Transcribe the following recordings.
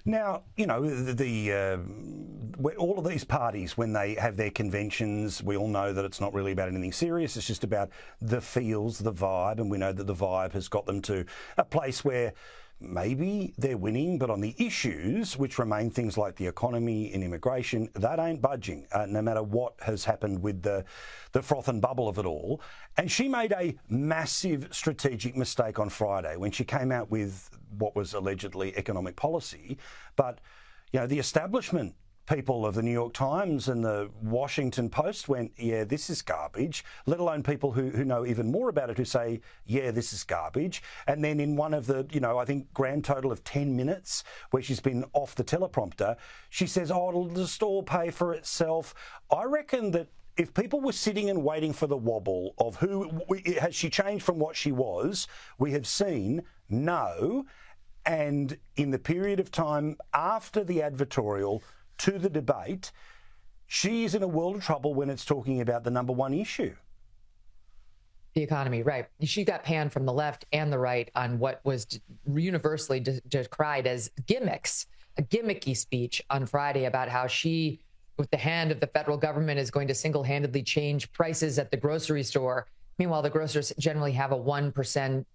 Now, you know, all of these parties, when they have their conventions, we all know that it's not really about anything serious. It's just about the feels, the vibe, and we know that the vibe has got them to a place where maybe they're winning, but on the issues, which remain things like the economy and immigration, that ain't budging, no matter what has happened with the froth and bubble of it all. And she made a massive strategic mistake on Friday when she came out with what was allegedly economic policy. But, you know, the establishment people of the New York Times and the Washington Post went, yeah, this is garbage, let alone people who know even more about it who say, yeah, this is garbage. And then in one of the, you know, I think grand total of 10 minutes where she's been off the teleprompter, she says, oh, it'll just all pay for itself. I reckon that if people were sitting and waiting for the wobble of has she changed from what she was, we have seen no. And in the period of time after the advertorial to the debate, she's in a world of trouble when it's talking about the number one issue. The economy, right. She got panned from the left and the right on what was universally decried as gimmicks, a gimmicky speech on Friday about how she, with the hand of the federal government, is going to single-handedly change prices at the grocery store. Meanwhile, the grocers generally have a 1%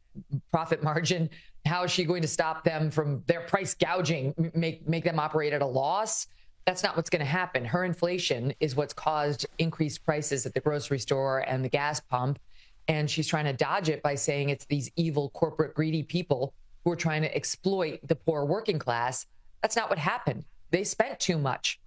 profit margin. How is she going to stop them from their price gouging, make them operate at a loss? That's not what's going to happen. Her inflation is what's caused increased prices at the grocery store and the gas pump. And she's trying to dodge it by saying it's these evil corporate greedy people who are trying to exploit the poor working class. That's not what happened. They spent too much.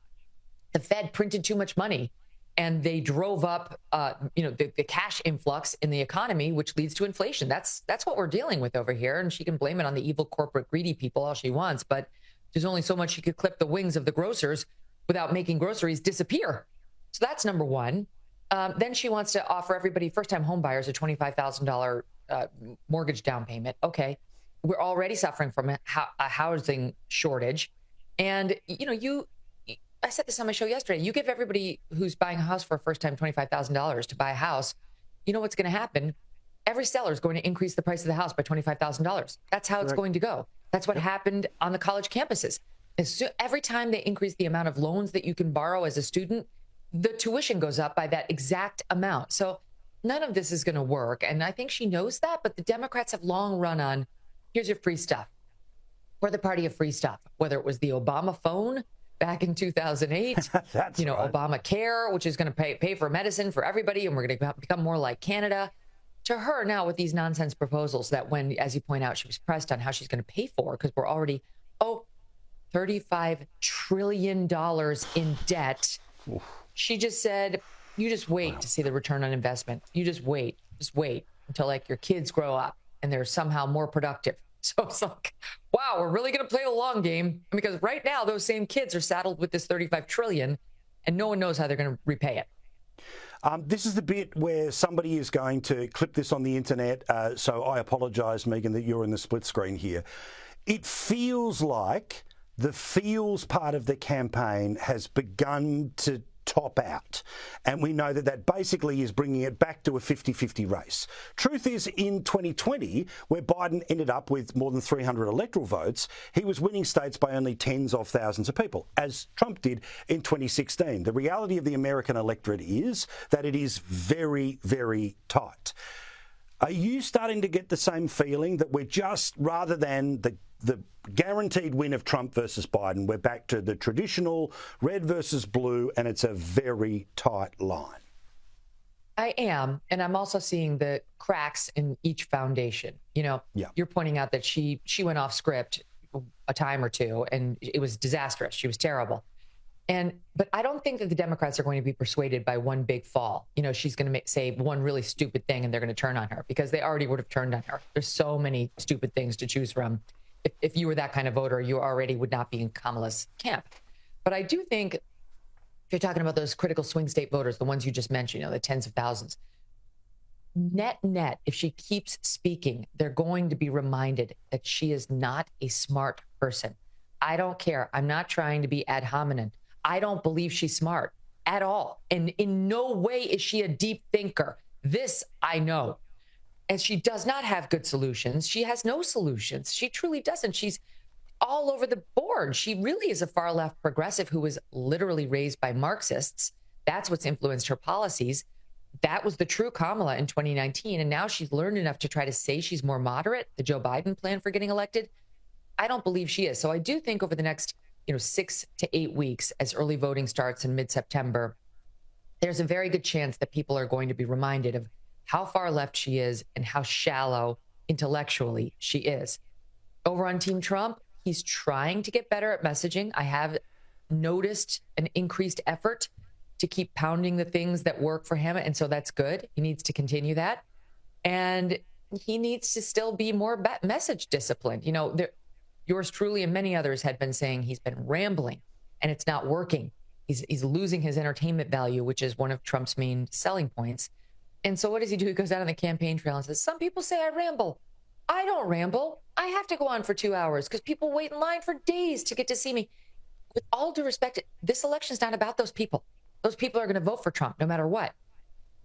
The Fed printed too much money and they drove up, the cash influx in the economy, which leads to inflation. That's what we're dealing with over here. And she can blame it on the evil corporate greedy people all she wants, but there's only so much she could clip the wings of the grocers without making groceries disappear. So that's number one. Then she wants to offer everybody, first-time home buyers, a $25,000 mortgage down payment. Okay, we're already suffering from a housing shortage. And, I said this on my show yesterday, you give everybody who's buying a house for a first time $25,000 to buy a house, you know what's going to happen? Every seller is going to increase the price of the house by $25,000. That's how it's going to go. That's what happened on the college campuses. Every time they increase the amount of loans that you can borrow as a student, the tuition goes up by that exact amount. So none of this is going to work. And I think she knows that. But the Democrats have long run on, here's your free stuff. We're the party of free stuff, whether it was the Obama phone back in 2008, That's right. Obamacare, which is going to pay for medicine for everybody. And we're going to become more like Canada. To her now with these nonsense proposals that when, as you point out, she was pressed on how she's going to pay for, because we're already, $35 trillion in debt. Oof. She just said, you just wait to see the return on investment. You just wait until like your kids grow up and they're somehow more productive. So it's like, wow, we're really going to play the long game, because right now those same kids are saddled with this $35 trillion and no one knows how they're going to repay it. This is the bit where somebody is going to clip this on the internet. So I apologise, Megyn, that you're in the split screen here. It feels like the feels part of the campaign has begun to top out. And we know that that basically is bringing it back to a 50-50 race. Truth is, in 2020, where Biden ended up with more than 300 electoral votes, he was winning states by only tens of thousands of people, as Trump did in 2016. The reality of the American electorate is that it is very, very tight. Are you starting to get the same feeling that we're just, rather than the guaranteed win of Trump versus Biden, we're back to the traditional red versus blue, and it's a very tight line? I am. And I'm also seeing the cracks in each foundation. You're pointing out that she went off script a time or two and it was disastrous. She was terrible. But I don't think that the Democrats are going to be persuaded by one big fall. She's going to say one really stupid thing and they're going to turn on her, because they already would have turned on her. There's so many stupid things to choose from. If you were that kind of voter, you already would not be in Kamala's camp. But I do think, if you're talking about those critical swing state voters, the ones you just mentioned, the tens of thousands, net, if she keeps speaking, they're going to be reminded that she is not a smart person. I don't care. I'm not trying to be ad hominem. I don't believe she's smart at all. And in no way is she a deep thinker. This I know. And she does not have good solutions. She has no solutions. She truly doesn't. all over the board. She really is a far left progressive who was literally raised by Marxists. That's what's influenced her policies. That was the true Kamala in 2019. And now she's learned enough to try to say she's more moderate, the Joe Biden plan for getting elected. I don't believe she is. So I do think over the next, 6 to 8 weeks, as early voting starts in mid-September, there's a very good chance that people are going to be reminded of how far left she is and how shallow intellectually she is. Over on Team Trump, he's trying to get better at messaging. I have noticed an increased effort to keep pounding the things that work for him. And so that's good. He needs to continue that. And he needs to still be more message disciplined. Yours truly and many others had been saying he's been rambling and it's not working. He's losing his entertainment value, which is one of Trump's main selling points. And so what does he do? He goes out on the campaign trail and says, some people say I ramble. I don't ramble. I have to go on for 2 hours because people wait in line for days to get to see me. With all due respect, this election is not about those people. Those people are going to vote for Trump no matter what.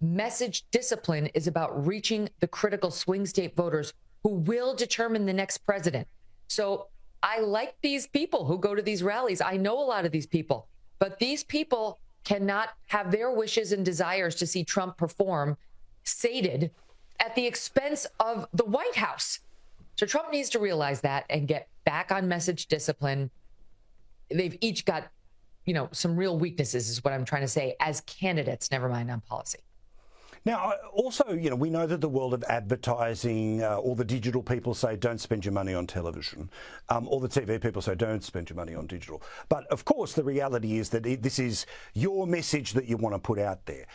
Message discipline is about reaching the critical swing state voters who will determine the next president. So I like these people who go to these rallies. I know a lot of these people, but these people cannot have their wishes and desires to see Trump perform sated at the expense of the White House. So Trump needs to realize that and get back on message discipline. They've each got, some real weaknesses is what I'm trying to say as candidates, never mind on policy. Now, also, we know that the world of advertising, all the digital people say don't spend your money on television. All the TV people say don't spend your money on digital. But of course, the reality is that this is your message that you want to put out there.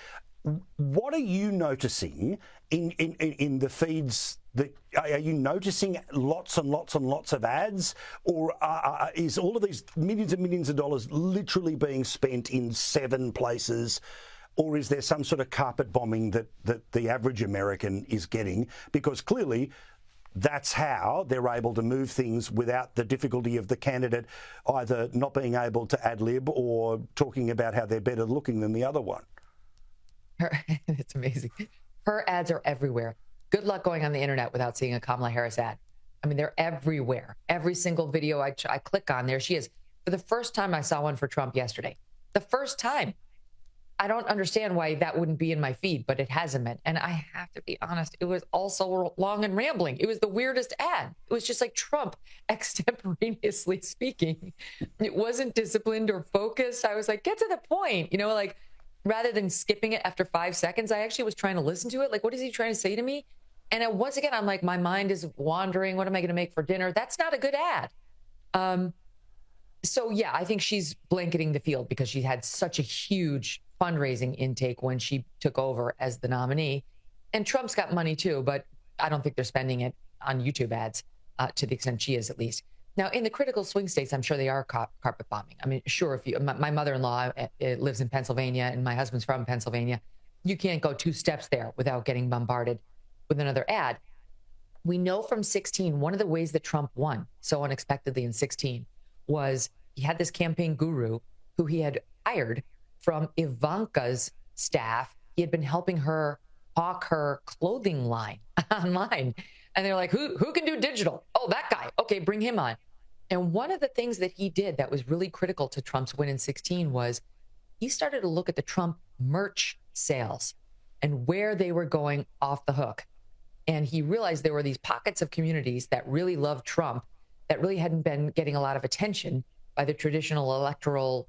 What are you noticing in the feeds? Are you noticing lots and lots and lots of ads, or is all of these millions and millions of dollars literally being spent in 7 places? Or is there some sort of carpet bombing that the average American is getting? Because clearly that's how they're able to move things without the difficulty of the candidate either not being able to ad-lib or talking about how they're better looking than the other one. It's amazing. Her ads are everywhere. Good luck going on the internet without seeing a Kamala Harris ad. I mean, they're everywhere. Every single video I click on, there she is. For the first time, I saw one for Trump yesterday. The first time. I don't understand why that wouldn't be in my feed, but it hasn't been. And I have to be honest, it was also long and rambling. It was the weirdest ad. It was just like Trump extemporaneously speaking. It wasn't disciplined or focused. I was like, get to the point, rather than skipping it after 5 seconds, I actually was trying to listen to it. Like, what is he trying to say to me? And once again, I'm like, my mind is wandering. What am I going to make for dinner? That's not a good ad. So, yeah, I think she's blanketing the field because she had such a huge fundraising intake when she took over as the nominee. And Trump's got money, too, but I don't think they're spending it on YouTube ads to the extent she is, at least. Now, in the critical swing states, I'm sure they are carpet bombing. I mean, sure, if my mother-in-law lives in Pennsylvania and my husband's from Pennsylvania, you can't go 2 steps there without getting bombarded with another ad. We know from 2016, one of the ways that Trump won so unexpectedly in 2016 was he had this campaign guru who he had hired from Ivanka's staff. He had been helping her hawk her clothing line online. And they're like, who can do digital? Oh, that guy. Okay, bring him on. And one of the things that he did that was really critical to Trump's win in 2016 was he started to look at the Trump merch sales and where they were going off the hook. And he realized there were these pockets of communities that really loved Trump that really hadn't been getting a lot of attention by the traditional electoral,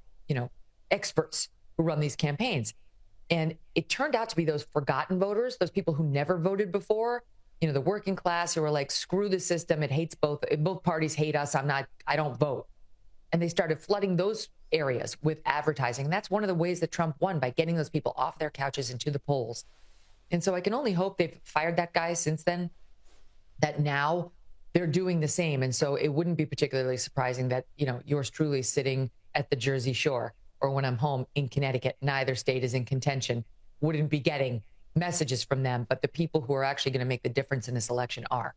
experts who run these campaigns. And it turned out to be those forgotten voters, those people who never voted before, the working class who were like, screw the system. It hates both parties hate us. I don't vote. And they started flooding those areas with advertising. And that's one of the ways that Trump won, by getting those people off their couches into the polls. And so I can only hope they've fired that guy since then, that now they're doing the same. And so it wouldn't be particularly surprising that, yours truly sitting at the Jersey Shore, or when I'm home in Connecticut, neither state is in contention, wouldn't be getting messages from them. But the people who are actually going to make the difference in this election are.